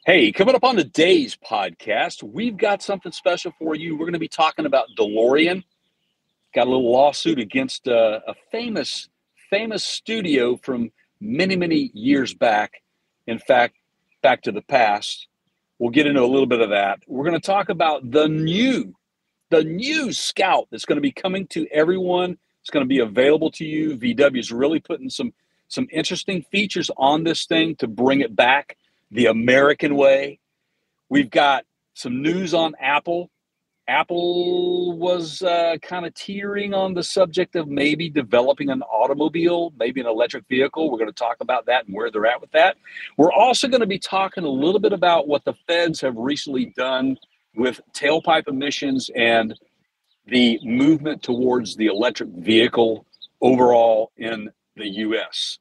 Hey, coming up on today's podcast, we've got something special for you. We're going to be talking about DeLorean. Got a little lawsuit against a famous studio from many years back. In fact, back to the past. We'll get into a little bit of that. We're going to talk about the new Scout that's going to be coming to everyone. It's going to be available to you. VW is really putting some interesting features on this thing to bring it back the American way. We've got some news on Apple. Apple was kind of teetering on the subject of maybe developing an automobile, maybe an electric vehicle. We're going to talk about that and where they're at with that. We're also going to be talking a little bit about what the feds have recently done with tailpipe emissions and the movement towards the electric vehicle overall in the U.S.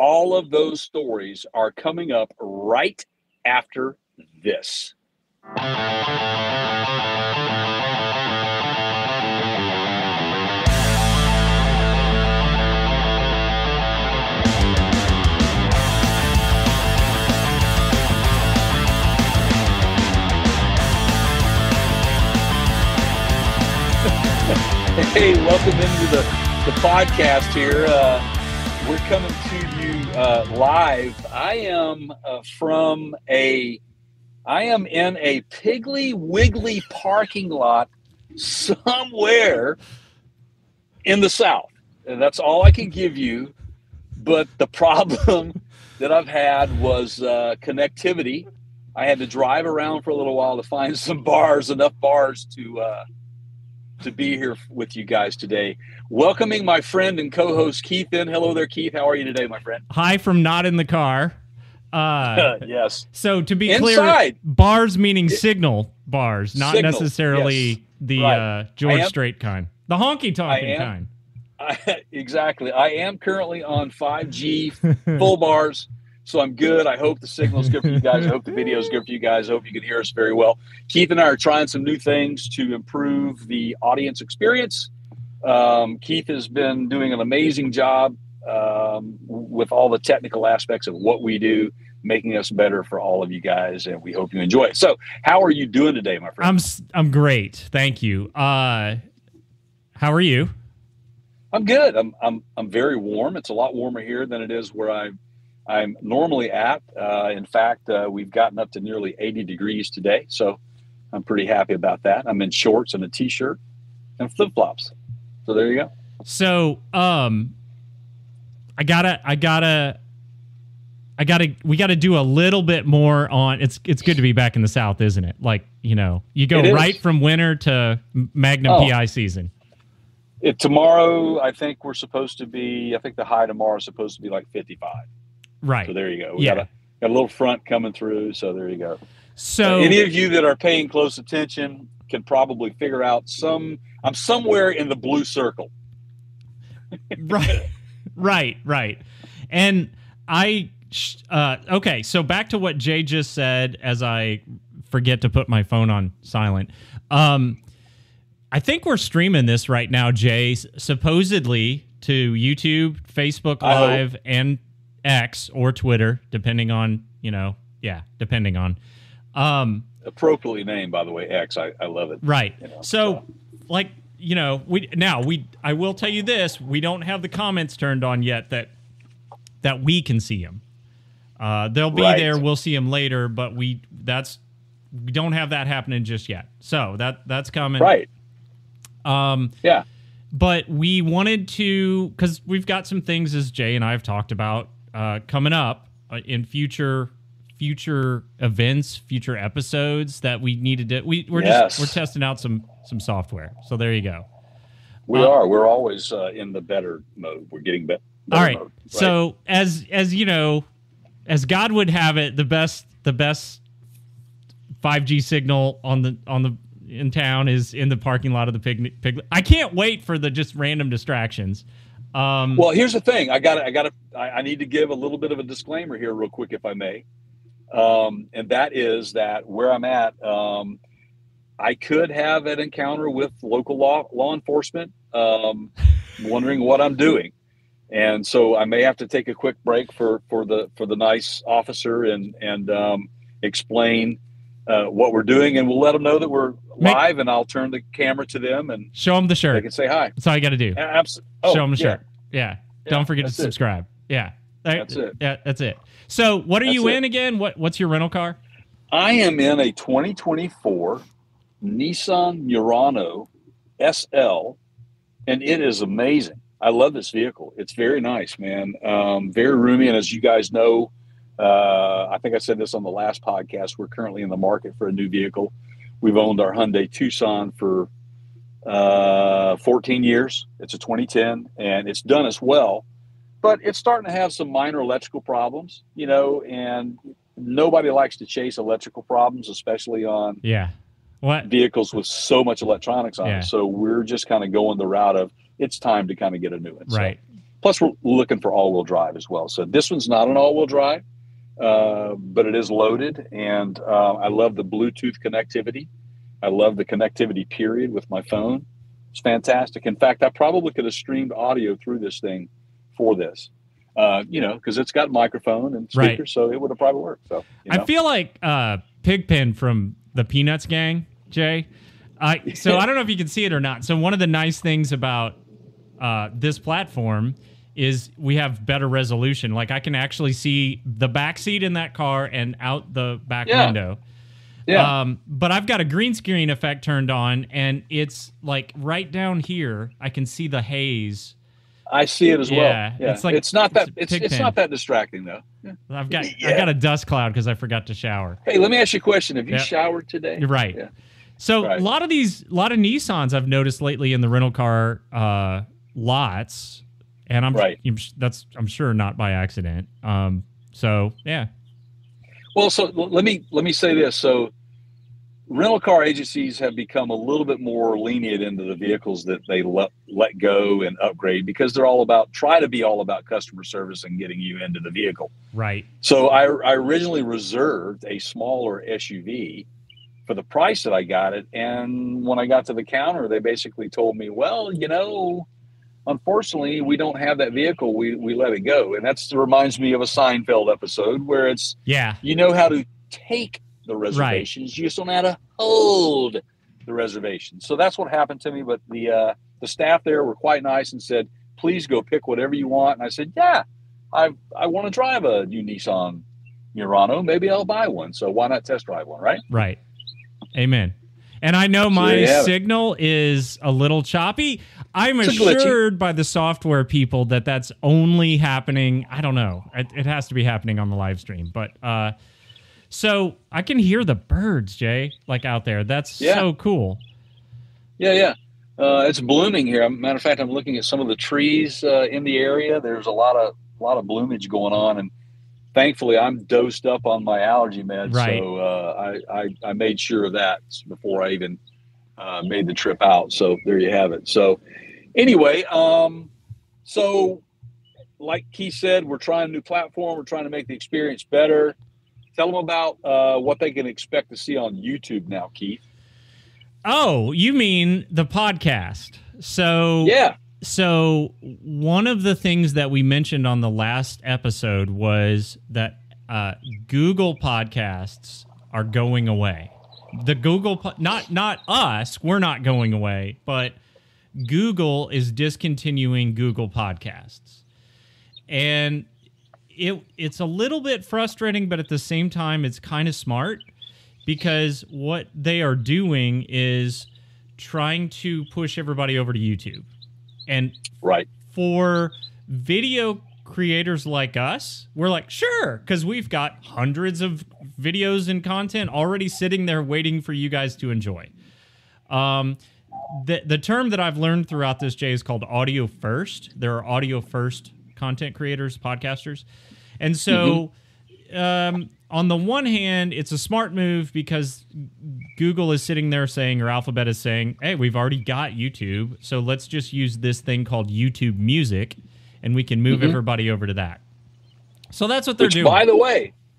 All of those stories are coming up right after this. Hey, welcome into the podcast here. We're coming to you live. I am in a Piggly Wiggly parking lot somewhere in the South. And that's all I can give you. But the problem that I've had was connectivity. I had to drive around for a little while to find some bars, enough bars to be here with you guys today. Welcoming my friend and co-host Keith in. Hello there, Keith. How are you today, my friend? Hi from not in the car. Yes. So to be Inside. clear, bars meaning signal bars, not Signal, necessarily yes. the Right. George Strait kind. The honky-tonkin' kind. Exactly. I am currently on 5G, full bars, so I'm good. I hope the signal's good for you guys. I hope the video's good for you guys. I hope you can hear us very well. Keith and I are trying some new things to improve the audience experience. Keith has been doing an amazing job with all the technical aspects of what we do, making us better for all of you guys, and we hope you enjoy it. So, how are you doing today, my friend? I'm great, thank you. How are you? I'm good. I'm very warm. It's a lot warmer here than it is where I'm normally at. In fact, we've gotten up to nearly 80 degrees today, so I'm pretty happy about that. I'm in shorts and a t-shirt and flip-flops. So there you go. So, we gotta do a little bit more on. It's good to be back in the South, isn't it? Like, you go right from winter to Magnum PI season. Tomorrow, I think the high tomorrow is supposed to be like 55. Right. So there you go. We got a little front coming through. So there you go. So any of you that are paying close attention can probably figure out I'm somewhere in the blue circle. Right. And okay. So back to what Jay just said, as I forget to put my phone on silent. I think we're streaming this right now, Jay, supposedly to YouTube, Facebook Live, and X or Twitter, depending on, depending on. Appropriately named, by the way, X. I love it. Right. So, I will tell you this: we don't have the comments turned on yet that we can see them. They'll be there. We'll see them later, but we don't have that happening just yet. So that's coming. Right. Yeah. But we wanted to, because we've got some things, as Jay and I have talked about, coming up in future events, future episodes that we needed to. We're testing out some software. So there you go. We're always in the better mode. We're getting better. All right. Mode, right. So as God would have it, the best 5G signal in town is in the parking lot of the Pig. I can't wait for the just random distractions. Well, here's the thing. I need to give a little bit of a disclaimer here real quick, if I may. And that is that where I'm at, I could have an encounter with local law enforcement, wondering what I'm doing. And so I may have to take a quick break for the nice officer and explain what we're doing, and we'll let them know that we're live, and I'll turn the camera to them and show them the shirt. They can say hi. That's all you got to do. Show them the shirt. Yeah. Don't forget to subscribe. Yeah. That's it. Yeah, that's it. So what are you in again? What's your rental car? I am in a 2024 Nissan Murano SL, and it is amazing. I love this vehicle. It's very nice, man. Very roomy, and as you guys know, I think I said this on the last podcast, we're currently in the market for a new vehicle. We've owned our Hyundai Tucson for 14 years. It's a 2010, and it's done us well, but it's starting to have some minor electrical problems, and nobody likes to chase electrical problems, especially on vehicles with so much electronics on it. So we're just kind of going the route of it's time to kind of get a new one. Right. So, plus, we're looking for all-wheel drive as well. So this one's not an all-wheel drive, but it is loaded, and I love the Bluetooth connectivity. I love the connectivity, period, with my phone. It's fantastic. In fact, I probably could have streamed audio through this thing for this, because it's got microphone and speakers, so it would have probably worked. So I feel like Pigpen from the Peanuts gang, Jay. So I don't know if you can see it or not. So one of the nice things about this platform is we have better resolution. Like I can actually see the back seat in that car and out the back window. Yeah. But I've got a green screen effect turned on, and it's like right down here. I can see the haze. I see it as well. Yeah. It's like it's not that distracting though. Yeah. I got a dust cloud because I forgot to shower. Hey, let me ask you a question. Have you showered today? You're right. Yeah. So a lot of Nissans I've noticed lately in the rental car lots, and I'm sure not by accident. So yeah. Well, so let me say this. So rental car agencies have become a little bit more lenient into the vehicles that they let go and upgrade, because they're try to be all about customer service and getting you into the vehicle. Right. So I originally reserved a smaller SUV for the price that I got it. And when I got to the counter, they basically told me, well, unfortunately, we don't have that vehicle. We let it go. And that reminds me of a Seinfeld episode where it's, you know how to take the reservations. You just don't know how to hold the reservations. So that's what happened to me. But the staff there were quite nice and said, please go pick whatever you want. And I said, I want to drive a new Nissan Murano. Maybe I'll buy one. So why not test drive one, right? Right. Amen. And I know my signal is a little choppy. I'm assured by the software people that that's only happening. I don't know. It has to be happening on the live stream. But so I can hear the birds, Jay, like out there. That's so cool. Yeah. It's blooming here. Matter of fact, I'm looking at some of the trees in the area. There's a lot of bloomage going on, and thankfully I'm dosed up on my allergy meds. Right. So I made sure of that before I even made the trip out. So there you have it. So anyway, so like Keith said, we're trying a new platform. We're trying to make the experience better. Tell them about what they can expect to see on YouTube now, Keith. Oh, you mean the podcast. So So one of the things that we mentioned on the last episode was that Google Podcasts are going away. The Google, not us, we're not going away, but Google is discontinuing Google Podcasts. And it's a little bit frustrating, but at the same time, it's kind of smart, because what they are doing is trying to push everybody over to YouTube. And for video creators like us, we're like, sure, because we've got hundreds of videos and content already sitting there waiting for you guys to enjoy. The term that I've learned throughout this, Jay, is called audio first. There are audio first content creators, podcasters. And so on the one hand, it's a smart move because Google is sitting there saying, or Alphabet is saying, hey, we've already got YouTube, so let's just use this thing called YouTube Music, and we can move everybody over to that. So that's what they're doing.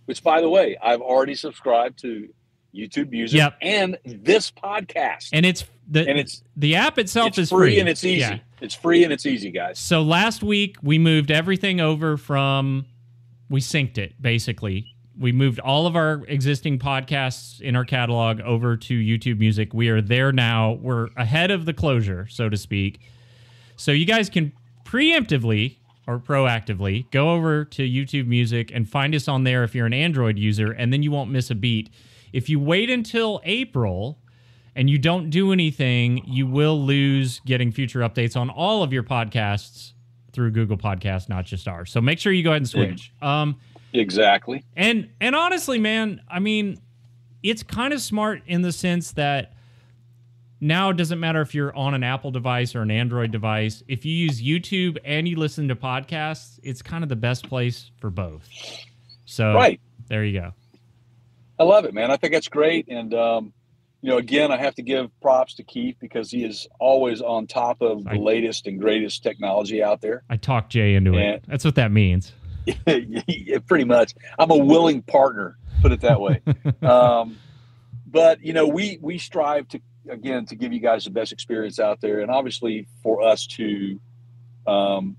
Which, by the way, I've already subscribed to YouTube Music and this podcast. And the app itself is free and it's easy. Yeah. It's free and it's easy, guys. So last week we moved everything over from, we synced it basically. We moved all of our existing podcasts in our catalog over to YouTube Music. We are there now. We're ahead of the closure, so to speak. So you guys can preemptively or proactively go over to YouTube Music and find us on there if you're an Android user, and then you won't miss a beat. If you wait until April and you don't do anything, you will lose getting future updates on all of your podcasts through Google Podcasts, not just ours. So make sure you go ahead and switch. Exactly. And honestly, man, I mean, it's kind of smart in the sense that now it doesn't matter if you're on an Apple device or an Android device. If you use YouTube and you listen to podcasts, it's kind of the best place for both. So right. There you go. I love it, man. I think that's great. And, again, I have to give props to Keith because he is always on top of the latest and greatest technology out there. I talked Jay into it. That's what that means. Yeah, pretty much. I'm a willing partner, put it that way. But, we strive to give you guys the best experience out there. And obviously for us to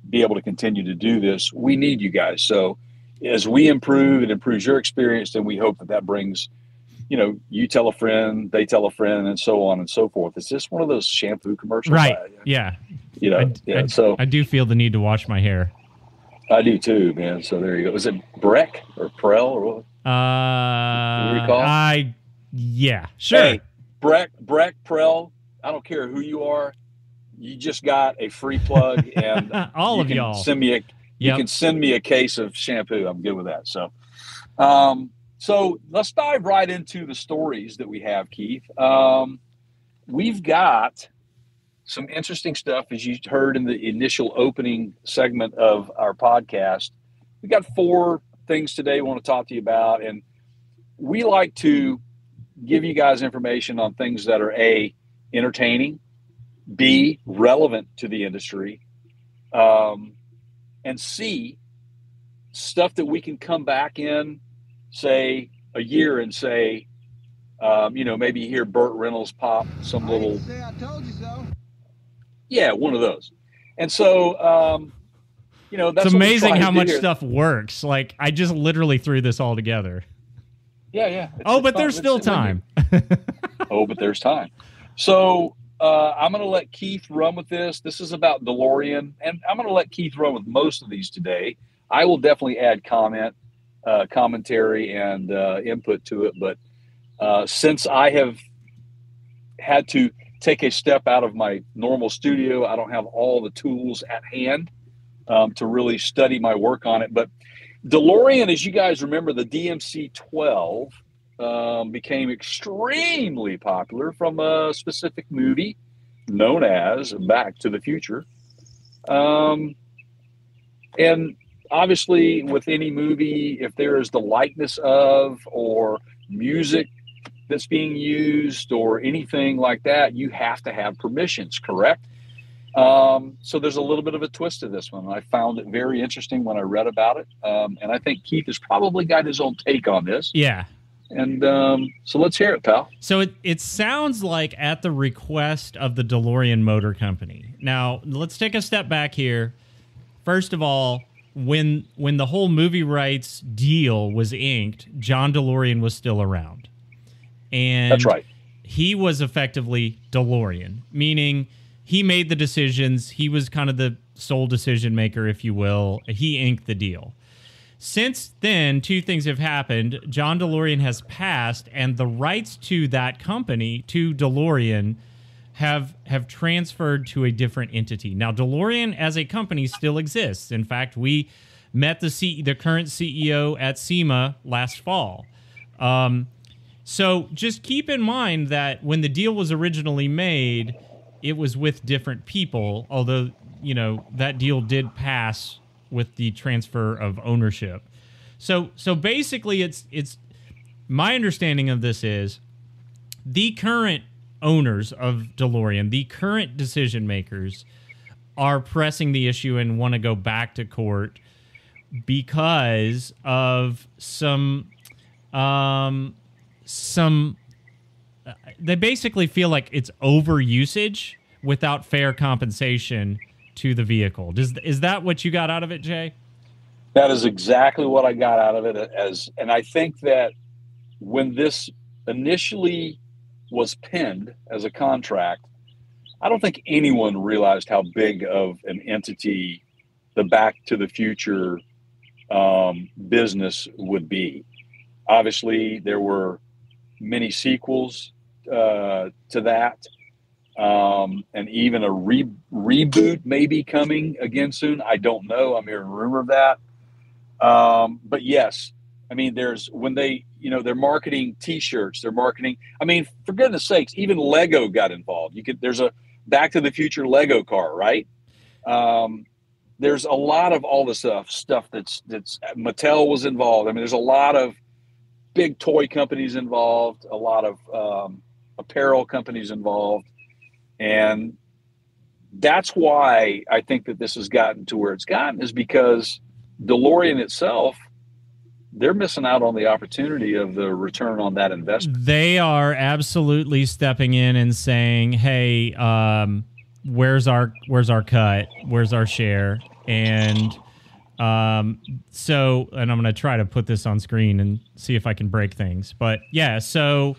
be able to continue to do this, we need you guys. So as we improve, it improves your experience, then we hope that brings, you tell a friend, they tell a friend, and so on and so forth. It's just one of those shampoo commercials. Right. Yeah. So I do feel the need to wash my hair. I do too, man. So there you go. Is it Breck or Prel or what? Can you recall? Yeah, sure. Hey, Breck, Prel, I don't care who you are. You just got a free plug, and all of y'all. You can send me a case of shampoo. I'm good with that. So, so let's dive right into the stories that we have, Keith. We've got some interesting stuff, as you heard in the initial opening segment of our podcast. We got 4 things today we want to talk to you about, and we like to give you guys information on things that are A, entertaining, B, relevant to the industry, and C, stuff that we can come back in, say, a year and say, maybe hear Burt Reynolds pop some little. Say I told you so. Yeah, one of those. And so, that's it's amazing how much here. stuff works. Like, I just literally threw this all together. Yeah. But there's still time. But there's time. So I'm going to let Keith run with this. This is about DeLorean, and I'm going to let Keith run with most of these today. I will definitely add commentary, and input to it. But since I have had to take a step out of my normal studio, I don't have all the tools at hand to really study my work on it. But DeLorean, as you guys remember, the DMC-12 became extremely popular from a specific movie known as Back to the Future. And obviously, with any movie, if there is the likeness of or music that's being used or anything like that, you have to have permissions, correct? So there's a little bit of a twist to this one. I found it very interesting when I read about it. And I think Keith has probably got his own take on this. Yeah. And so let's hear it, pal. So it sounds like at the request of the DeLorean Motor Company. Now, let's take a step back here. First of all, when the whole movie rights deal was inked, John DeLorean was still around. And that's right. He was effectively DeLorean, meaning he made the decisions. He was kind of the sole decision maker, if you will. He inked the deal. Since then, 2 things have happened. John DeLorean has passed, and the rights to that company, to DeLorean, have transferred to a different entity. Now, DeLorean as a company still exists. In fact, we met the current CEO at SEMA last fall. So just keep in mind that when the deal was originally made, it was with different people, although, that deal did pass with the transfer of ownership. So basically it's my understanding of this is the current owners of DeLorean, the current decision makers, are pressing the issue and want to go back to court because of they basically feel like it's overusage without fair compensation to the vehicle. Is that what you got out of it, Jay? That is exactly what I got out of it. And I think that when this initially was penned as a contract, I don't think anyone realized how big of an entity the Back to the Future business would be. Obviously, there were many sequels to that, and even a reboot may be coming again soon. I don't know. I'm hearing rumor of that. But yes, I mean, when they're marketing T-shirts, they're marketing. I mean, for goodness sakes, even Lego got involved. There's a Back to the Future Lego car, right? There's a lot of all the stuff that's Mattel was involved. I mean, there's a lot of big toy companies involved, a lot of apparel companies involved, and that's why I think that this has gotten to where it's gotten, is because DeLorean itself, they're missing out on the opportunity of the return on that investment. They are absolutely stepping in and saying, "Hey, where's our cut? Where's our share?" And and I'm going to try to put this on screen and see if I can break things. But yeah, so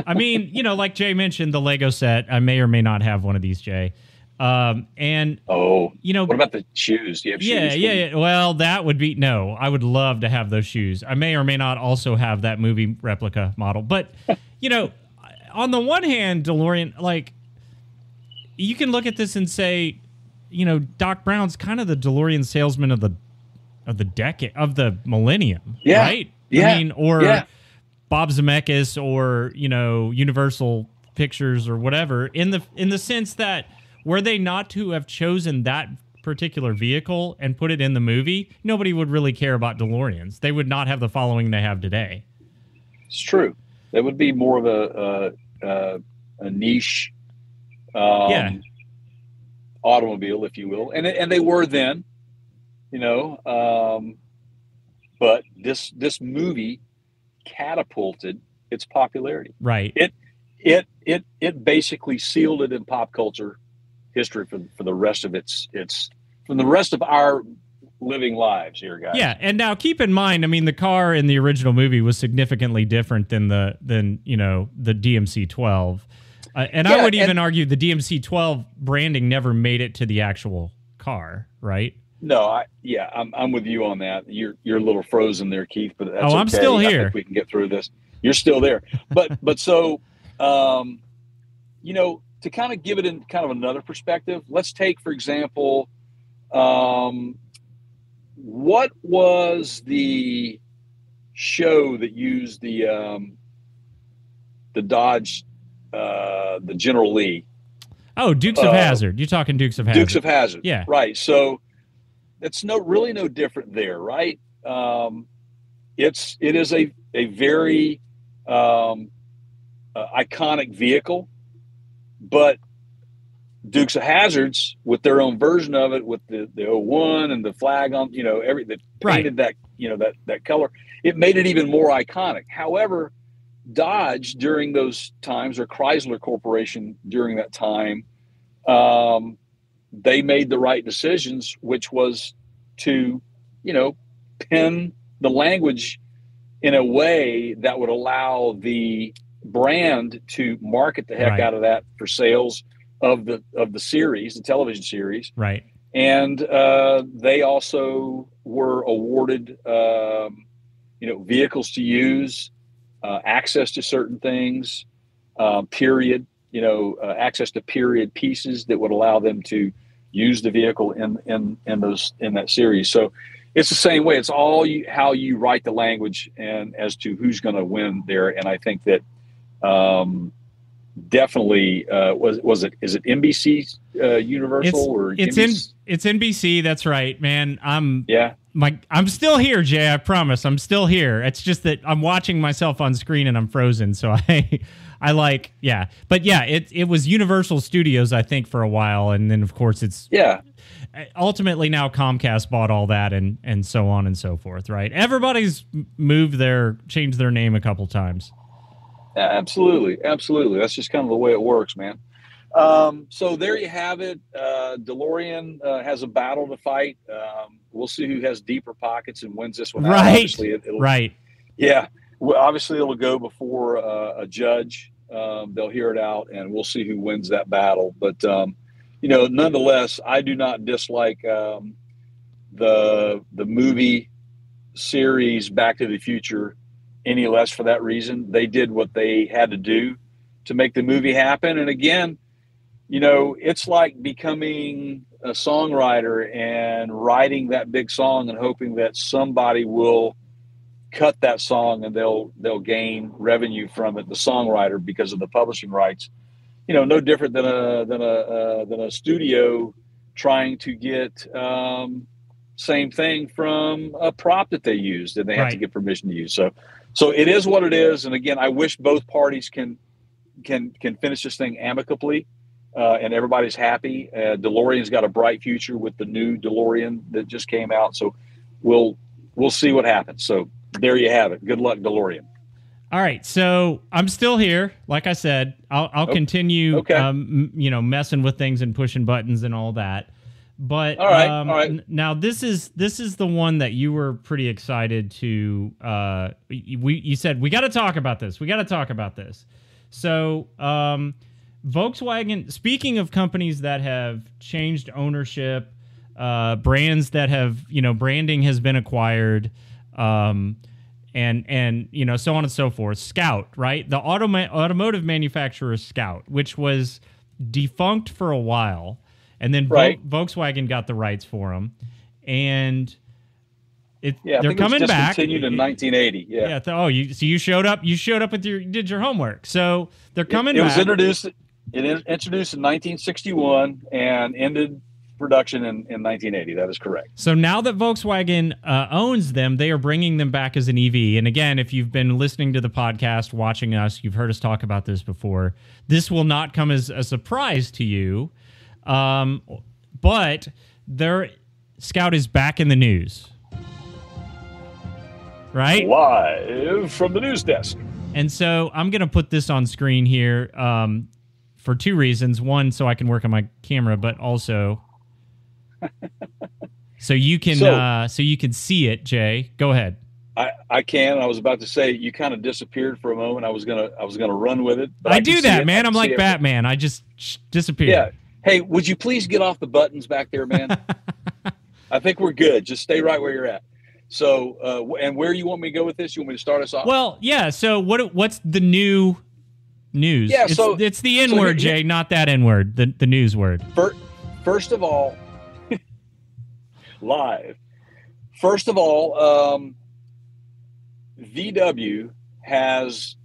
I mean, like Jay mentioned, the Lego set. I may or may not have one of these, Jay. What about the shoes? Do you have shoes? Yeah. Well, that would be no. I would love to have those shoes. I may or may not also have that movie replica model. But on the one hand, DeLorean, like, you can look at this and say, Doc Brown's kind of the DeLorean salesman of the decade, of the millennium, right? Yeah. I mean, or Bob Zemeckis, or Universal Pictures, or whatever. In the sense that, were they not to have chosen that particular vehicle and put it in the movie, nobody would really care about DeLoreans. They would not have the following they have today. It's true. That would be more of a niche automobile, if you will, and they were then, but this movie catapulted its popularity. Right. It basically sealed it in pop culture history for the rest of from the rest of our living lives here, guys. Yeah, and now keep in mind, I mean, the car in the original movie was significantly different than the DMC-12, I would even argue the DMC-12 branding never made it to the actual car, right? No, I'm with you on that. You're a little frozen there, Keith, but that's okay. I'm still here. I think we can get through this. You're still there, but so to kind of give it in kind of another perspective, let's take, for example, what was the show that used the Dodge, the General Lee? Oh, Dukes of Hazzard. You're talking Dukes of Hazzard. Dukes of Hazzard. Yeah. Right. So it's really no different there, right? It is a very iconic vehicle, but Dukes of Hazzards, with their own version of it, with the 01 and the flag on, that painted that, that color, it made it even more iconic. However, Dodge during those times, or Chrysler Corporation during that time, they made the right decisions, which was to, pen the language in a way that would allow the brand to market the heck out of that for sales of the series, the television series. Right. And they also were awarded, vehicles to use, access to certain things, access to period pieces that would allow them to use the vehicle in that series. So it's the same way. It's all how you write the language and as to who's going to win there. And I think that definitely is it NBC Universal or it's NBC? It's NBC. That's right, man. I'm still here, Jay. I promise. I'm still here. It's just that I'm watching myself on screen and I'm frozen. So but it was Universal Studios, I think, for a while, and then of course it's ultimately now Comcast bought all that and so on and so forth. Right? Everybody's changed their name a couple times. Absolutely. That's just kind of the way it works, man. So there you have it. DeLorean has a battle to fight. We'll see who has deeper pockets and wins this one out. Right. Obviously, it'll, Right. yeah. Well, obviously, it'll go before a judge. They'll hear it out, and we'll see who wins that battle. But nonetheless, I do not dislike the movie series Back to the Future any less for that reason. They did what they had to do to make the movie happen. And again, it's like becoming a songwriter and writing that big song and hoping that somebody will cut that song and they'll gain revenue from it, the songwriter, because of the publishing rights. No different than a studio trying to get same thing from a prop that they used and they have to get permission to use. So it is what it is. And again, I wish both parties can finish this thing amicably. And everybody's happy. DeLorean's got a bright future with the new DeLorean that just came out. So we'll see what happens. So there you have it. Good luck, DeLorean. All right. So I'm still here. Like I said, I'll continue, messing with things and pushing buttons and all that. But all right. Now this is the one that you were pretty excited to. You said we got to talk about this. We got to talk about this. So. Volkswagen, speaking of companies that have changed ownership, brands that have, branding has been acquired, and so on and so forth. Scout, right? The automotive manufacturer Scout, which was defunct for a while, and then Volkswagen got the rights for them, and they're coming back. Discontinued in 1980. Yeah. You showed up. You showed up did your homework. So they're coming back. It was introduced. It introduced in 1961 and ended production in 1980. That is correct. So now that Volkswagen owns them, they are bringing them back as an EV. And again, if you've been listening to the podcast, watching us, you've heard us talk about this before. This will not come as a surprise to you. But their Scout is back in the news. Right? Live from the news desk. And so I'm going to put this on screen here for two reasons. One, so I can work on my camera, but also so you can see it. Jay, go ahead. I can. I was about to say you kind of disappeared for a moment. I was gonna run with it. But I do that, man. I'm like Batman. I just disappear. Yeah. Hey, would you please get off the buttons back there, man? I think we're good. Just stay right where you're at. So, and where you want me to go with this? You want me to start us off? Well, yeah. So what's the new news? Yeah, it's the N word, Jay, not that N word, the news word. First of all, live. First of all, VW has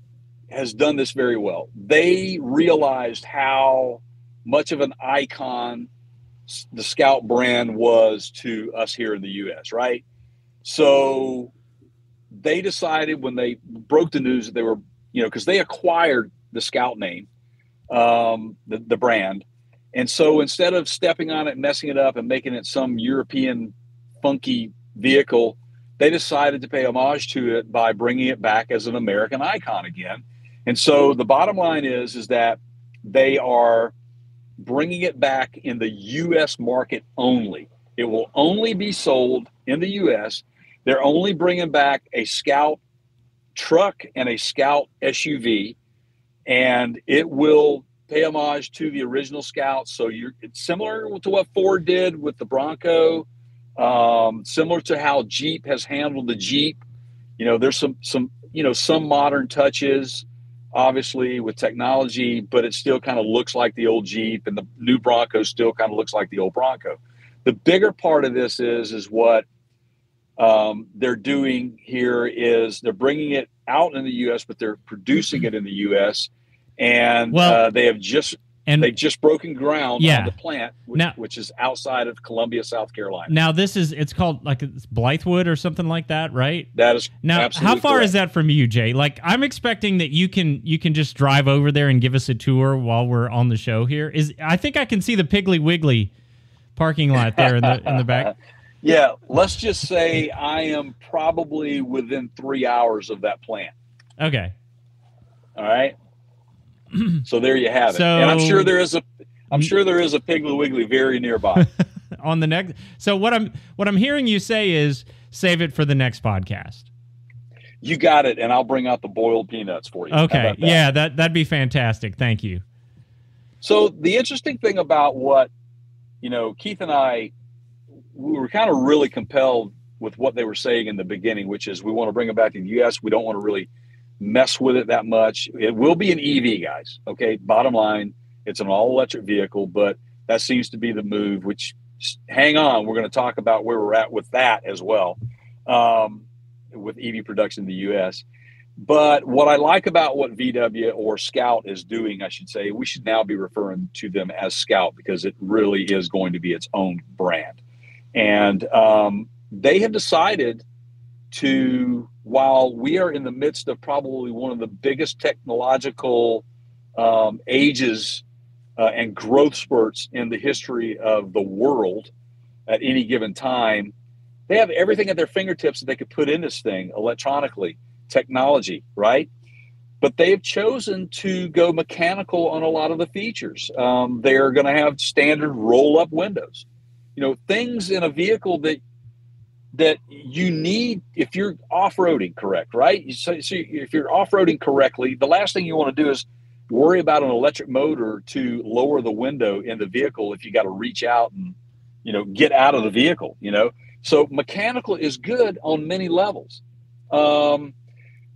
done this very well. They realized how much of an icon the Scout brand was to us here in the U.S., right? So they decided when they broke the news that they were, because they acquired the Scout name, the brand. And so instead of stepping on it, messing it up and making it some European funky vehicle, they decided to pay homage to it by bringing it back as an American icon again. And so the bottom line is that they are bringing it back in the U.S. market only. It will only be sold in the U.S. They're only bringing back a Scout truck and a Scout SUV, and it will pay homage to the original Scout. So it's similar to what Ford did with the Bronco, similar to how Jeep has handled the Jeep. There's some modern touches, obviously, with technology, but it still kind of looks like the old Jeep, and the new Bronco still kind of looks like the old Bronco. The bigger part of this is what they're doing here is they're bringing it out in the U.S., but they're producing it in the U.S. And they've just broken ground on the plant, which is outside of Columbia, South Carolina. Now it's called it's Blythewood or something like that, right? That is now. How far correct. Is that from you, Jay? Like, I'm expecting that you can just drive over there and give us a tour while we're on the show here. I think I can see the Piggly Wiggly parking lot there in the back. Yeah, let's just say I am probably within 3 hours of that plant. Okay. All right. So there you have it. So, and I'm sure there is a Piggly Wiggly very nearby. On the next, so what I'm hearing you say is save it for the next podcast. You got it, and I'll bring out the boiled peanuts for you. Okay, yeah, that'd be fantastic. Thank you. So the interesting thing about what, Keith and I, we were kind of really compelled with what they were saying in the beginning, which is we want to bring it back to the U.S. We don't want to really mess with it that much. It will be an EV, guys. Okay, bottom line, it's an all-electric vehicle, but that seems to be the move, which, hang on, we're going to talk about where we're at with that as well, with EV production in the U.S. But what I like about what VW or Scout is doing, I should say, we should now be referring to them as Scout because it really is going to be its own brand. And they have decided to, while we are in the midst of probably one of the biggest technological ages and growth spurts in the history of the world at any given time, they have everything at their fingertips that they could put in this thing electronically, technology, right? But they've chosen to go mechanical on a lot of the features. They're going to have standard roll-up windows. Things in a vehicle that you need if you're off-roading correct, right? So if you're off-roading correctly, the last thing you want to do is worry about an electric motor to lower the window in the vehicle if you got to reach out and, get out of the vehicle, So mechanical is good on many levels.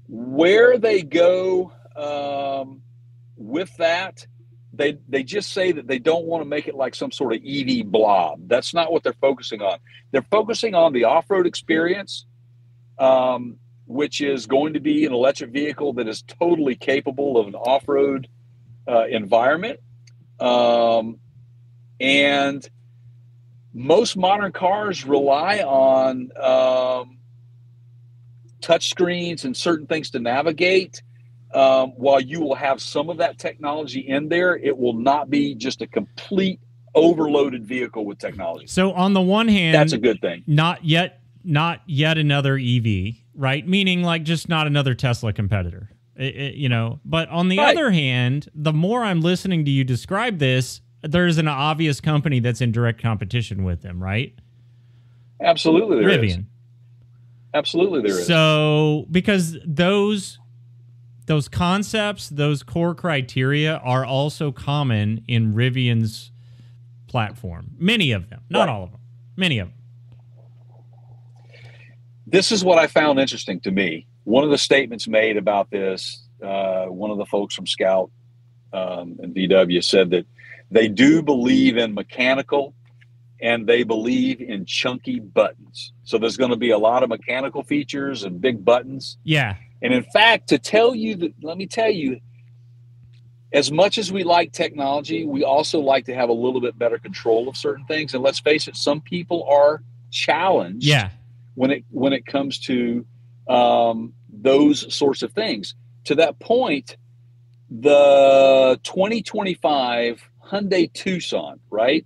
Where they go with that, they just say that they don't want to make it like some sort of EV blob. That's not what they're focusing on. They're focusing on the off-road experience, which is going to be an electric vehicle that is totally capable of an off-road environment. And most modern cars rely on touch screens and certain things to navigate. While you will have some of that technology in there, it will not be just a complete overloaded vehicle with technology. So on the one hand, that's a good thing. Not yet another EV, right? Meaning like just not another Tesla competitor, But on the other hand, the more I'm listening to you describe this, there's an obvious company that's in direct competition with them, right? Absolutely, there is. Rivian. Absolutely, there is. So because those concepts, those core criteria are also common in Rivian's platform. Many of them, not all of them, many of them. This is what I found interesting to me. One of the statements made about this, one of the folks from Scout and VW said that they do believe in mechanical and they believe in chunky buttons. So there's going to be a lot of mechanical features and big buttons. Yeah. And in fact, let me tell you, as much as we like technology, we also like to have a little bit better control of certain things. And let's face it, some people are challenged when it comes to those sorts of things. To that point, the 2025 Hyundai Tucson, right?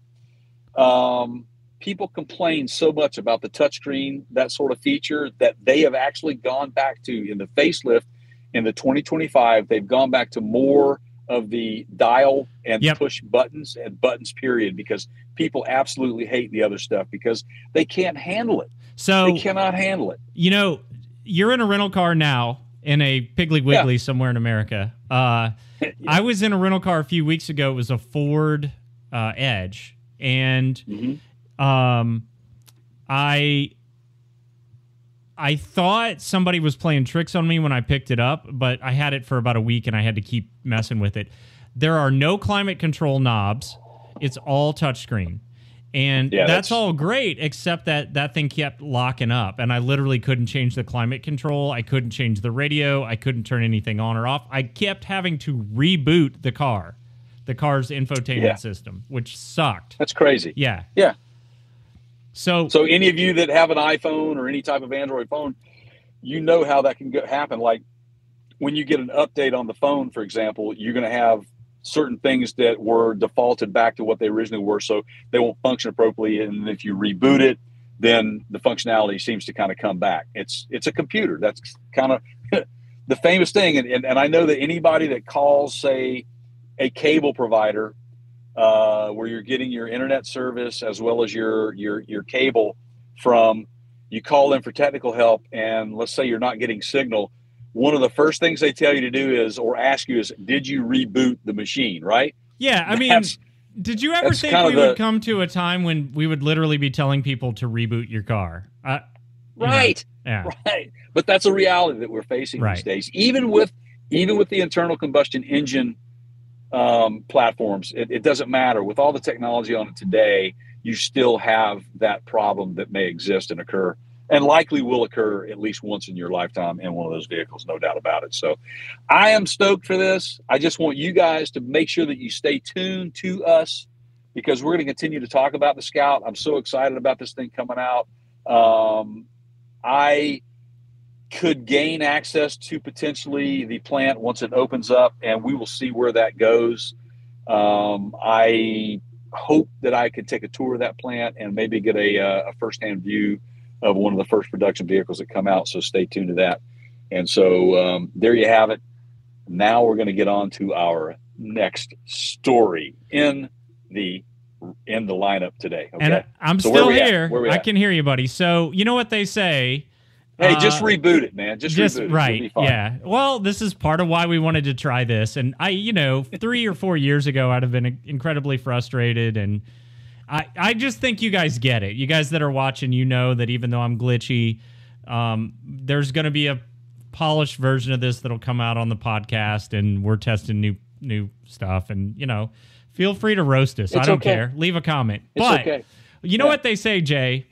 People complain so much about the touchscreen, that sort of feature, that they have actually gone back to, in the facelift in the 2025, they've gone back to more of the dial and push buttons and buttons, period, because people absolutely hate the other stuff because they can't handle it. So they cannot handle it. You're in a rental car now in a Piggly Wiggly somewhere in America. I was in a rental car a few weeks ago. It was a Ford Edge. And I thought somebody was playing tricks on me when I picked it up, but I had it for about a week and I had to keep messing with it. There are no climate control knobs. It's all touchscreen. And that's all great, except that thing kept locking up, and I literally couldn't change the climate control. I couldn't change the radio. I couldn't turn anything on or off. I kept having to reboot the car's infotainment system, which sucked. That's crazy. Yeah. So any of you that have an iPhone or any type of Android phone, you know how that can happen. Like when you get an update on the phone, for example, you're going to have certain things that were defaulted back to what they originally were, so they won't function appropriately. And if you reboot it, then the functionality seems to kind of come back. It's a computer. That's kind of the famous thing. And I know that anybody that calls, say, a cable provider where you're getting your internet service as well as your cable from, you call in for technical help, and let's say you're not getting signal. One of the first things they tell you to do is, or ask you is, did you reboot the machine, right? Yeah, I mean, did you ever think we would come to a time when we would literally be telling people to reboot your car? Right. Yeah. Right. But that's a reality that we're facing these days. Even with the internal combustion engine platforms, it doesn't matter. With all the technology on it today, you still have that problem that may exist and occur, and likely will occur at least once in your lifetime in one of those vehicles, no doubt about it. So I am stoked for this. I just want you guys to make sure that you stay tuned to us, because we're going to continue to talk about the Scout. I'm so excited about this thing coming out. I could gain access to potentially the plant once it opens up, and we will see where that goes. I hope that I could take a tour of that plant and maybe get a firsthand view of one of the first production vehicles that come out. So stay tuned to that. And so there you have it. Now we're going to get on to our next story in the lineup today. Okay? And I'm still here. I can hear you, buddy. So you know what they say. Hey, just reboot it, man. Just reboot it. Right. Yeah. Well, this is part of why we wanted to try this. And 3 or 4 years ago, I'd have been incredibly frustrated. And I just think you guys get it. You guys that are watching, you know that even though I'm glitchy, there's going to be a polished version of this that'll come out on the podcast, and we're testing new stuff. And, feel free to roast us. I don't care. Leave a comment. It's okay. You know what they say, Jay?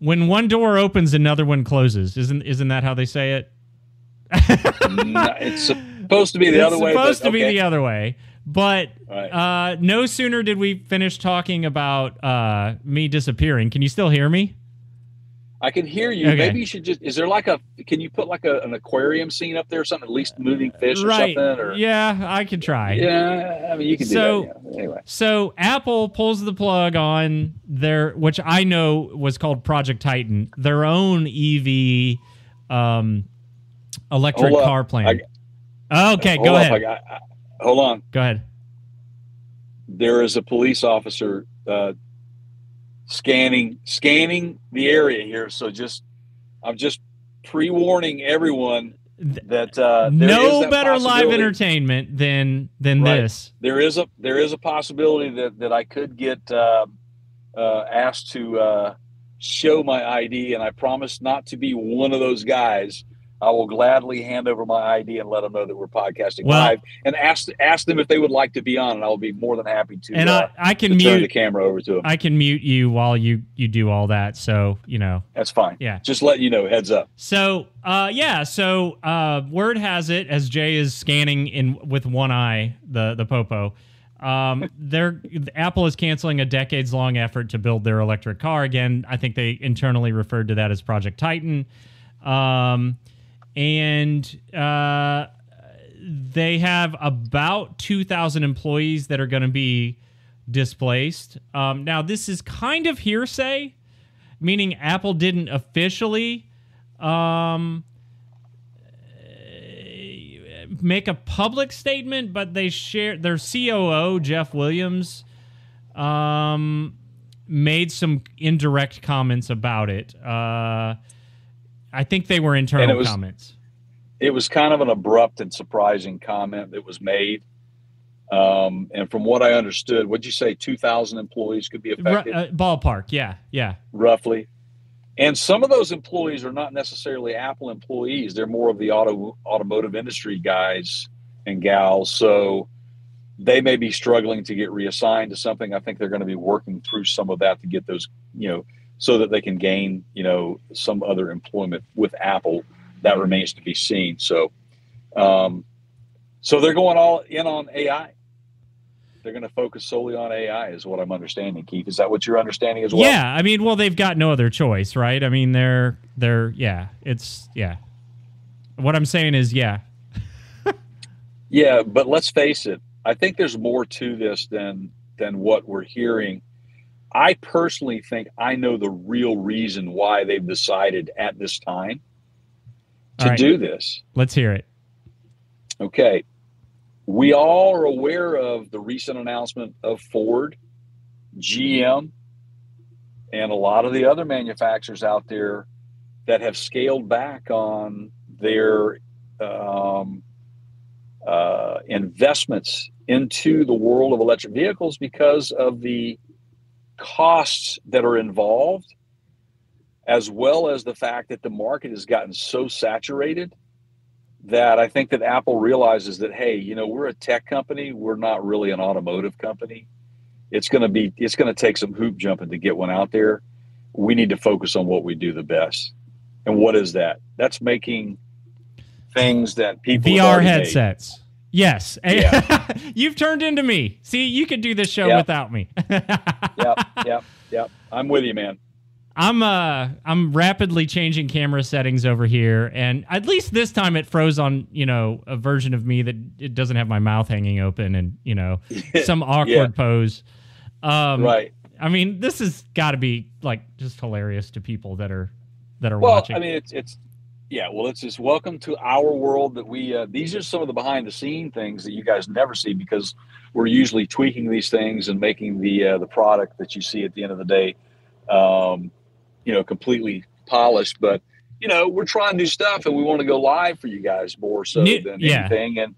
When one door opens, another one closes. Isn't that how they say it? No, it's supposed to be the other way. It's supposed to be the other way. But no sooner did we finish talking about me disappearing. Can you still hear me? I can hear you. Okay. Maybe you should is there can you put an aquarium scene up there or something, at least moving fish or something? Or? Yeah, I can try. Yeah, I mean, you can do that. Yeah. Anyway. So Apple pulls the plug on their, which I know was called Project Titan, their own EV electric car plan. Okay, go ahead. Hold on. Go ahead. There is a police officer scanning the area here, so I'm just pre-warning everyone that no better live entertainment than this. There is a possibility that I could get asked to show my ID, and I promise not to be one of those guys. I will gladly hand over my ID and let them know that we're podcasting live, and ask them if they would like to be on, and I'll be more than happy to. And I can turn the camera over to them. I can mute you while you do all that, so that's fine. Yeah, just let you know. Heads up. So word has it, as Jay is scanning with one eye the popo. Apple is canceling a decades-long effort to build their electric car again. I think they internally referred to that as Project Titan. And they have about 2,000 employees that are going to be displaced. Now, this is kind of hearsay, meaning Apple didn't officially make a public statement, but they shared their COO, Jeff Williams, made some indirect comments about it. I think they were internal comments. It was kind of an abrupt and surprising comment that was made. And from what I understood, what'd you say, 2,000 employees could be affected? Ballpark, yeah. Roughly. And some of those employees are not necessarily Apple employees. They're more of the automotive industry guys and gals. So they may be struggling to get reassigned to something. I think they're going to be working through some of that to get those, so that they can gain, some other employment with Apple. That remains to be seen. So, so they're going all in on AI. They're going to focus solely on AI, is what I'm understanding. Keith, is that what you're understanding as well? Yeah, I mean, well, they've got no other choice, right? I mean, What I'm saying is, yeah. Yeah, but let's face it. I think there's more to this than what we're hearing. I personally think I know the real reason why they've decided at this time to do this. Let's hear it. Okay. We all are aware of the recent announcement of Ford, GM, and a lot of the other manufacturers out there that have scaled back on their investments into the world of electric vehicles because of the costs that are involved, as well as the fact that the market has gotten so saturated that I think that Apple realizes that, hey, you know, we're a tech company. We're not really an automotive company. It's going to take some hoop jumping to get one out there. We need to focus on what we do the best. And what is that? That's making things that people VR headsets. Made. Yes. Yeah. You've turned into me. See, you could do this show without me. Yep. I'm with you, man. I'm rapidly changing camera settings over here, and at least this time it froze on, you know, a version of me that it doesn't have my mouth hanging open and, you know, some awkward pose. Right. I mean, this has got to be like just hilarious to people that are watching. I mean, it's just welcome to our world that we, these are some of the behind the scene things that you guys never see because we're usually tweaking these things and making the product that you see at the end of the day, you know, completely polished. But, you know, we're trying new stuff and we want to go live for you guys more so than anything. And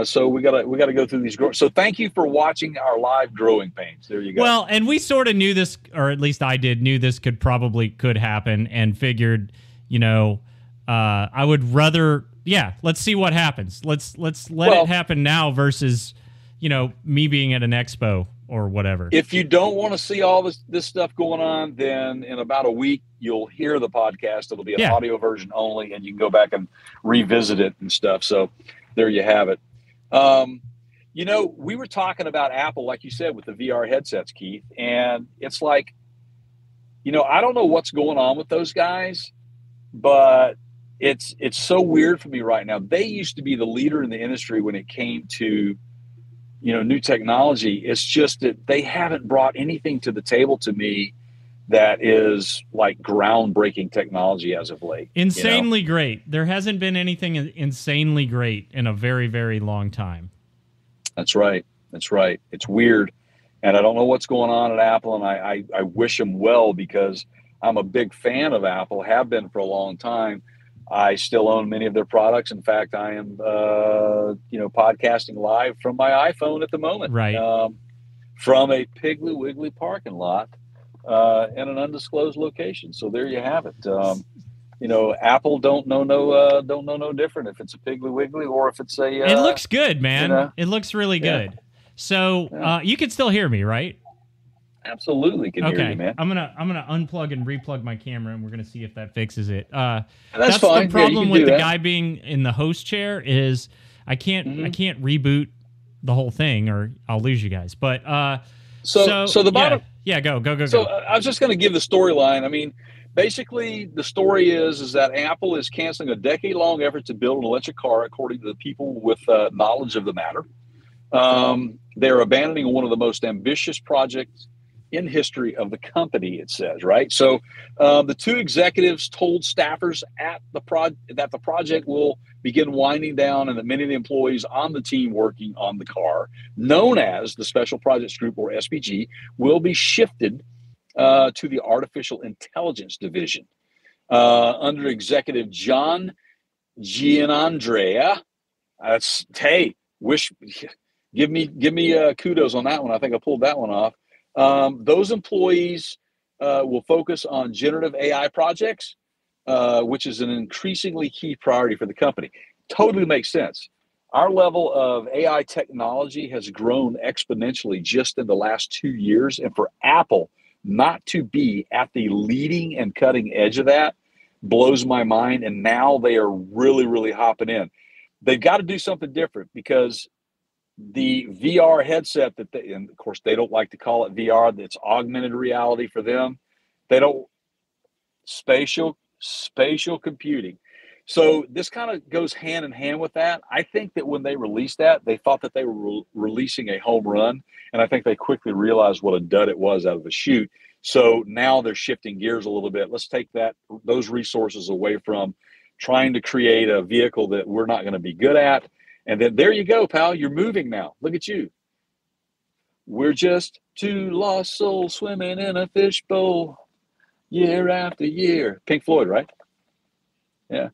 so we gotta go through these. So thank you for watching our live growing pains. There you go. Well, and we sort of knew this, or at least I knew this could happen and figured, you know, I would rather, let's see what happens. Let's let it happen now versus, you know, me being at an expo or whatever. If you don't want to see all this stuff going on, then in about a week, you'll hear the podcast. It'll be an audio version only, and you can go back and revisit it and stuff. So there you have it. You know, we were talking about Apple, like you said, with the VR headsets, Keith, and it's like, you know, I don't know what's going on with those guys, but it's so weird for me right now. They used to be the leader in the industry when it came to, you know, new technology. It's just that they haven't brought anything to the table to me that is like groundbreaking technology as of late. Insanely great. There hasn't been anything insanely great in a very, very long time. That's right. It's weird. And I don't know what's going on at Apple, and I wish them well because I'm a big fan of Apple, have been for a long time. I still own many of their products. In fact, I am, you know, podcasting live from my iPhone at the moment, right? From a Piggly Wiggly parking lot in an undisclosed location. So there you have it. You know, Apple don't know no different if it's a Piggly Wiggly or if it's a. It looks good, man. You know? It looks really good. Yeah. So you can still hear me, right? Absolutely can hear you, man. I'm gonna unplug and replug my camera, and we're gonna see if that fixes it. That's fine. The problem with the guy being in the host chair is I can't reboot the whole thing, or I'll lose you guys. But so the bottom. Go. So I was just going to give the storyline. I mean, basically, the story is that Apple is canceling a decade-long effort to build an electric car, according to the people with knowledge of the matter. They're abandoning one of the most ambitious projects in history of the company, it says, right? So the two executives told staffers at that the project will begin winding down and that many of the employees on the team working on the car, known as the Special Projects Group or SPG, will be shifted to the Artificial Intelligence Division under Executive John Gianandrea. Give me kudos on that one. I think I pulled that one off. Those employees will focus on generative AI projects, which is an increasingly key priority for the company. Totally makes sense. Our level of AI technology has grown exponentially just in the last 2 years, and for Apple not to be at the leading and cutting edge of that blows my mind, and now they are really, really hopping in. They've got to do something different because the VR headset and of course they don't like to call it VR, that's augmented reality for them. They don't spatial computing. So this kind of goes hand in hand with that. I think that when they released that, they thought that they were releasing a home run, and I think they quickly realized what a dud it was out of the chute. So now they're shifting gears a little bit. Let's take those resources away from trying to create a vehicle that we're not going to be good at, And then there you go, pal. You're moving now. Look at you. We're just two lost souls swimming in a fishbowl year after year. Pink Floyd, right? Yeah.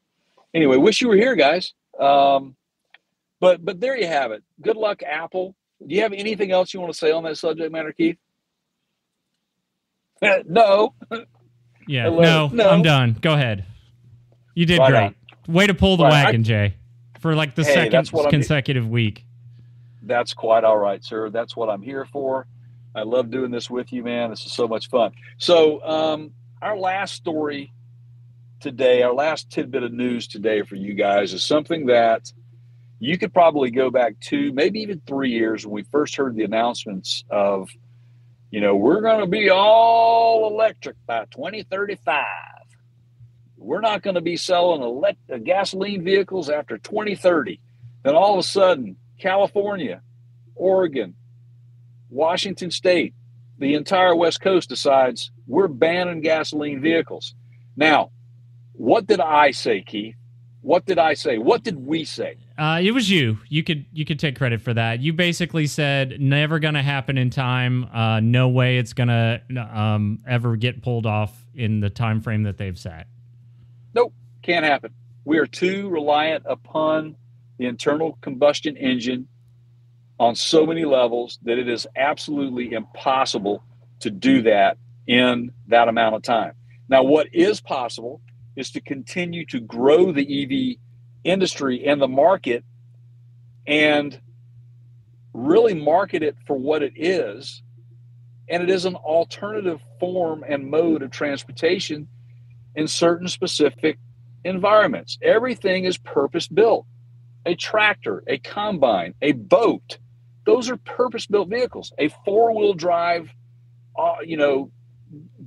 Anyway, wish you were here, guys. But there you have it. Good luck, Apple. Do you have anything else you want to say on that subject matter, Keith? No. Yeah, no, I'm done. Go ahead. You did right great. On. Way to pull the wagon, Jay, for like the second consecutive week. That's quite all right, sir. That's what I'm here for. I love doing this with you, man. This is so much fun. So our last story today, our last tidbit of news today for you guys is something that you could probably go back to maybe even 3 years when we first heard the announcements of, we're going to be all electric by 2035. We're not going to be selling gasoline vehicles after 2030. Then all of a sudden, California, Oregon, Washington State, the entire West Coast decides we're banning gasoline vehicles. Now, what did I say, Keith? What did I say? What did we say? It was you. You could take credit for that. You basically said never going to happen in time. No way it's going to ever get pulled off in the time frame that they've set. Nope, can't happen. We are too reliant upon the internal combustion engine on so many levels that it is absolutely impossible to do that in that amount of time. Now, what is possible is to continue to grow the EV industry and the market and really market it for what it is. And it is an alternative form and mode of transportation in certain specific environments. Everything is purpose-built. A tractor, a combine, a boat, those are purpose-built vehicles. A four-wheel drive,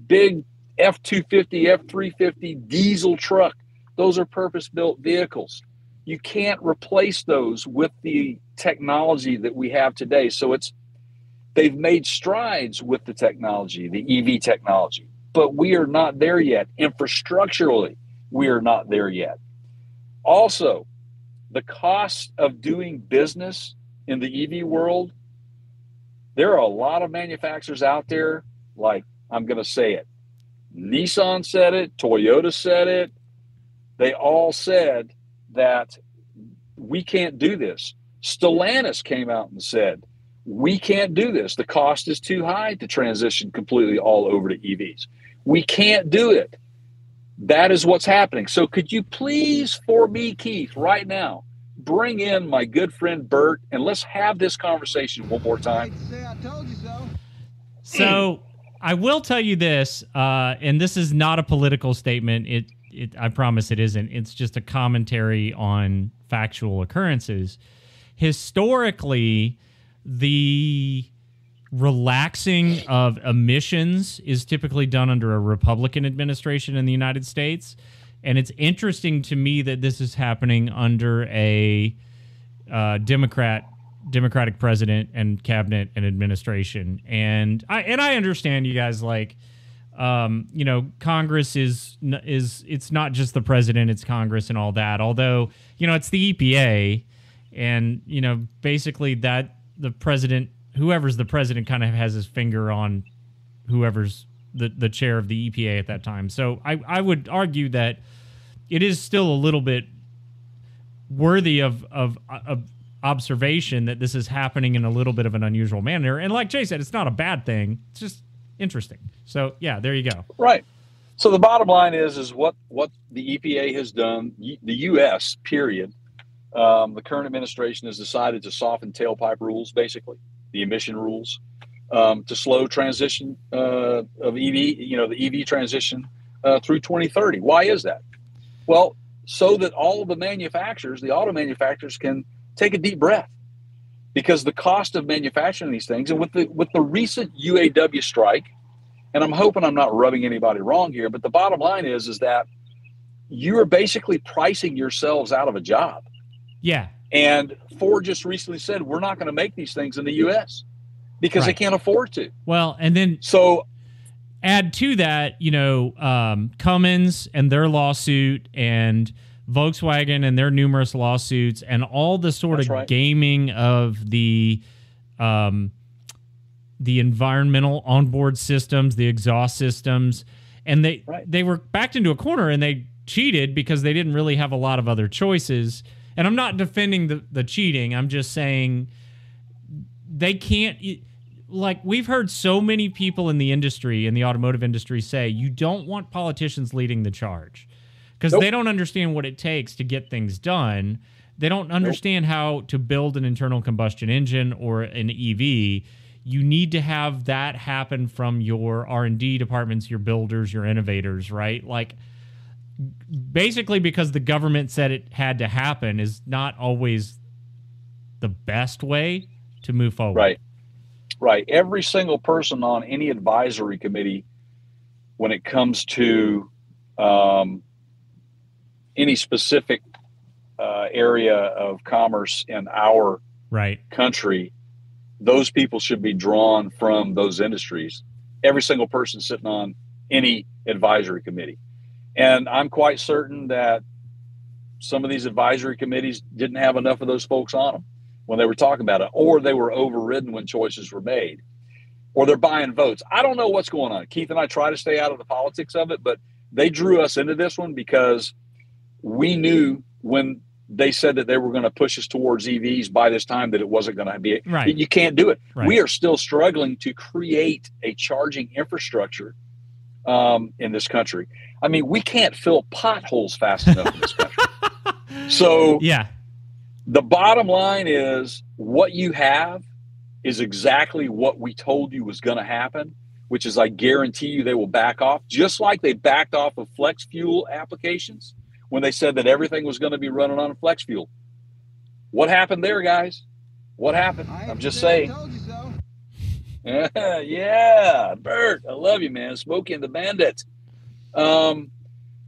big F-250, F-350 diesel truck, those are purpose-built vehicles. You can't replace those with the technology that we have today. So they've made strides with the technology, the EV technology, but we are not there yet. Infrastructurally, we are not there yet. Also, the cost of doing business in the EV world, there are a lot of manufacturers out there, like, I'm going to say it, Nissan said it, Toyota said it. They all said that we can't do this. Stellantis came out and said, we can't do this. The cost is too high to transition completely all over to EVs. We can't do it. That is what's happening. So could you please, for me, Keith, right now, bring in my good friend Bert, and let's have this conversation one more time. I told you so. So I will tell you this, and this is not a political statement. I promise it isn't. It's just a commentary on factual occurrences. Historically, the relaxing of emissions is typically done under a Republican administration in the United States. And it's interesting to me that this is happening under a Democratic president and cabinet and administration. And I understand you guys, like, Congress is it's not just the president, it's Congress and all that. Although, it's the EPA, and basically that the president, whoever's the president, kind of has his finger on whoever's the chair of the EPA at that time. So I would argue that it is still a little bit worthy of observation that this is happening in a little bit of an unusual manner. And like Jay said, it's not a bad thing. It's just interesting. So yeah, there you go. Right. So the bottom line is what the EPA has done, the U.S. period. The current administration has decided to soften tailpipe rules, basically the emission rules, to slow transition of EV, the EV transition through 2030. Why is that? Well, so that all of the manufacturers, the auto manufacturers, can take a deep breath, because the cost of manufacturing these things, and with the recent UAW strike, and I'm hoping I'm not rubbing anybody wrong here, but the bottom line is that you are basically pricing yourselves out of a job. Yeah. And Ford just recently said, we're not going to make these things in the U.S. because they can't afford to. Well, and then add to that, Cummins and their lawsuit, and Volkswagen and their numerous lawsuits and all the sort of gaming of the environmental onboard systems, the exhaust systems, and they were backed into a corner and they cheated because they didn't really have a lot of other choices. And I'm not defending the cheating. I'm just saying they can't. Like, we've heard so many people in the industry, in the automotive industry, say you don't want politicians leading the charge because they don't understand what it takes to get things done. They don't understand how to build an internal combustion engine or an EV. You need to have that happen from your R&D departments, your builders, your innovators, right? Like, basically because the government said it had to happen is not always the best way to move forward. Right. Every single person on any advisory committee, when it comes to any specific area of commerce in our country, those people should be drawn from those industries. Every single person sitting on any advisory committee. And I'm quite certain that some of these advisory committees didn't have enough of those folks on them when they were talking about it, or they were overridden when choices were made, or they're buying votes. I don't know what's going on. Keith and I try to stay out of the politics of it, but they drew us into this one because we knew when they said that they were going to push us towards EVs by this time that it wasn't going to be. Right. You can't do it. Right. We are still struggling to create a charging infrastructure in this country. I mean, we can't fill potholes fast enough in this country. So the bottom line is what you have is exactly what we told you was going to happen, which is I guarantee you they will back off, just like they backed off of flex fuel applications when they said that everything was going to be running on flex fuel. What happened there, guys? What happened? I'm just saying. Told you so. Yeah, Bert, I love you, man. Smokey and the Bandit.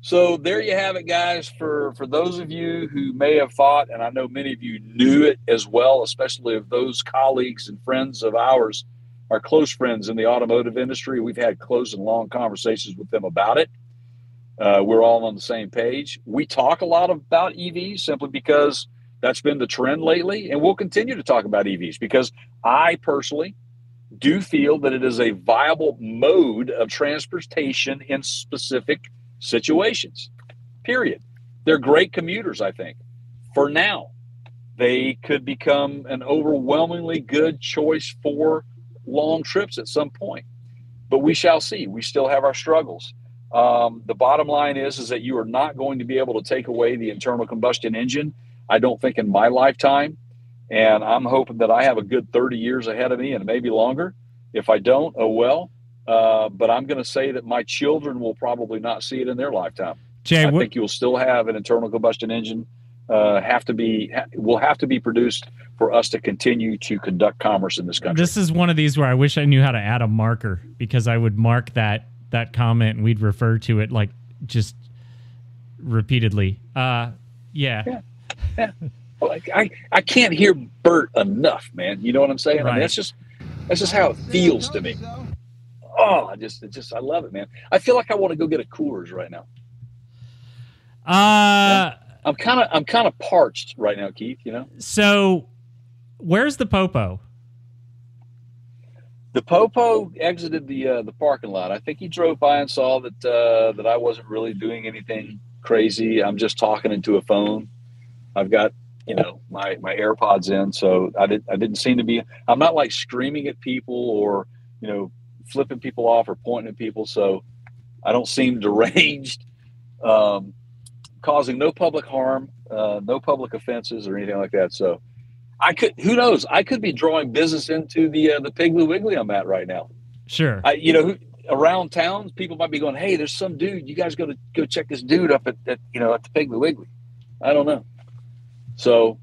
So there you have it, guys. For those of you who may have thought, and I know many of you knew it as well, especially of those colleagues and friends of ours, our close friends in the automotive industry. We've had close and long conversations with them about it. We're all on the same page. We talk a lot about EVs simply because that's been the trend lately, and we'll continue to talk about EVs because I personally do feel that it is a viable mode of transportation in specific situations, period. They're great commuters, I think. For now, they could become an overwhelmingly good choice for long trips at some point. But we shall see. We still have our struggles. The bottom line is that you are not going to be able to take away the internal combustion engine, I don't think, in my lifetime. And I'm hoping that I have a good 30 years ahead of me and maybe longer. If I don't, oh well. But I'm going to say that my children will probably not see it in their lifetime. Jay, I think you'll still have an internal combustion engine will have to be produced for us to continue to conduct commerce in this country. This is one of these where I wish I knew how to add a marker because I would mark that comment and we'd refer to it like just repeatedly. Yeah. Well, I can't hear Bert enough, man. You know what I'm saying? Right. I mean, that's just how it feels to me. Oh, I love it, man. I feel like I want to go get a Coors right now. I'm kind of parched right now, Keith. You know. So, where's the Popo? The Popo exited the parking lot. I think he drove by and saw that I wasn't really doing anything crazy. I'm just talking into a phone. I've got my AirPods in, so I didn't seem to be. I'm not like screaming at people or flipping people off or pointing at people, so I don't seem deranged, causing no public harm, no public offenses or anything like that. So who knows? I could be drawing business into the Piggly Wiggly I'm at right now. Sure. Around town, people might be going, "Hey, there's some dude. You guys go check this dude up at the Piggly Wiggly." I don't know. So,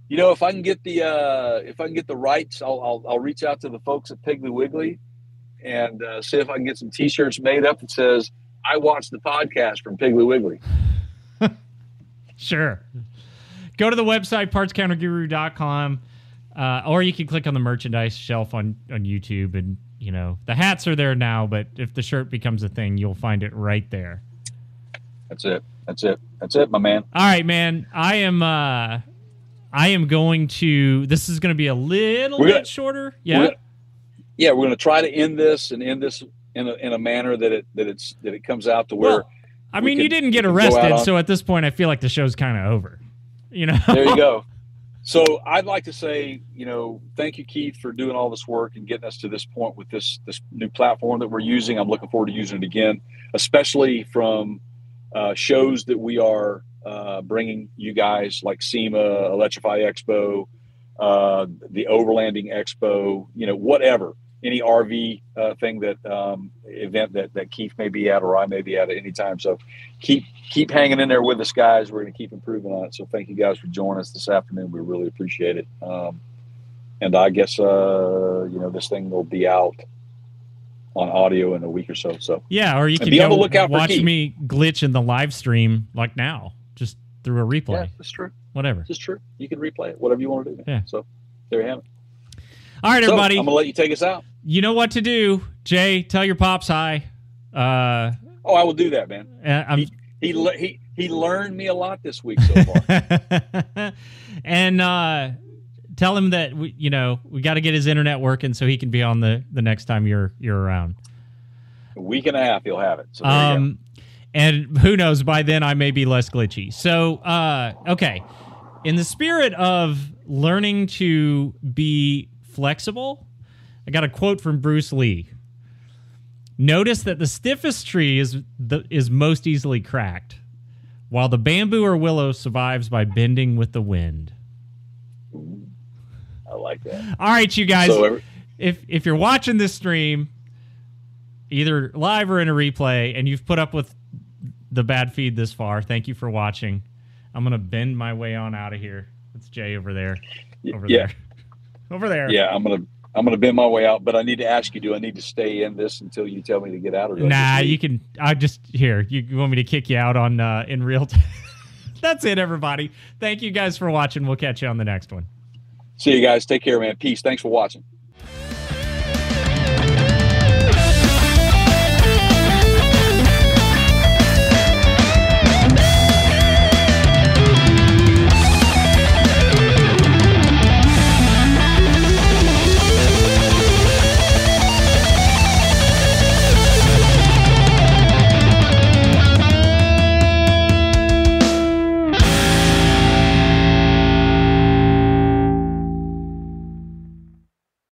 if I can get the rights, I'll reach out to the folks at Piggly Wiggly and see if I can get some T-shirts made up that says "I watched the podcast from Piggly Wiggly." Sure. Go to the website partscounterguru.com, or you can click on the merchandise shelf on YouTube, and the hats are there now. But if the shirt becomes a thing, you'll find it right there. That's it. That's it. That's it, my man. All right, man. I am going to. This is going to be a little bit shorter. Yeah. We're going to try to end this in a manner that it comes out to where. Well, I mean, you didn't get arrested, so at this point, I feel like the show's kind of over. You know. There you go. So I'd like to say, thank you, Keith, for doing all this work and getting us to this point with this new platform that we're using. I'm looking forward to using it again, especially from shows that we are bringing you guys like SEMA, Electrify Expo, the Overlanding Expo, whatever, any RV thing that event that Keith may be at or I may be at any time. So keep hanging in there with us, guys. We're going to keep improving on it. So thank you guys for joining us this afternoon. We really appreciate it. And I guess, this thing will be out on audio in a week or so. So yeah, or you can be on the lookout for watch Keith. Me glitch in the live stream like now, just through a replay. Yeah, that's true. Whatever. It's true. You can replay it, whatever you want to do. Man. Yeah. So there you have it. All right, everybody. I'm going to let you take us out. You know what to do. Jay, tell your pops hi. I will do that, man. He learned me a lot this week so far. And tell him that we got to get his internet working so he can be on the next time you're around. A week and a half, he'll have it. So there you go. And who knows, by then I may be less glitchy. So, okay. In the spirit of learning to be flexible, I got a quote from Bruce Lee. Notice that the stiffest tree is most easily cracked, while the bamboo or willow survives by bending with the wind. I like that. All right, you guys. So if you're watching this stream, either live or in a replay, and you've put up with the bad feed this far, thank you for watching. I'm going to bend my way on out of here. It's Jay over there. Over there. Yeah, I'm gonna bend my way out, but I need to ask you: do I need to stay in this until you tell me to get out? Or nah, you can. You want me to kick you out on in real time? That's it, everybody. Thank you guys for watching. We'll catch you on the next one. See you guys. Take care, man. Peace. Thanks for watching.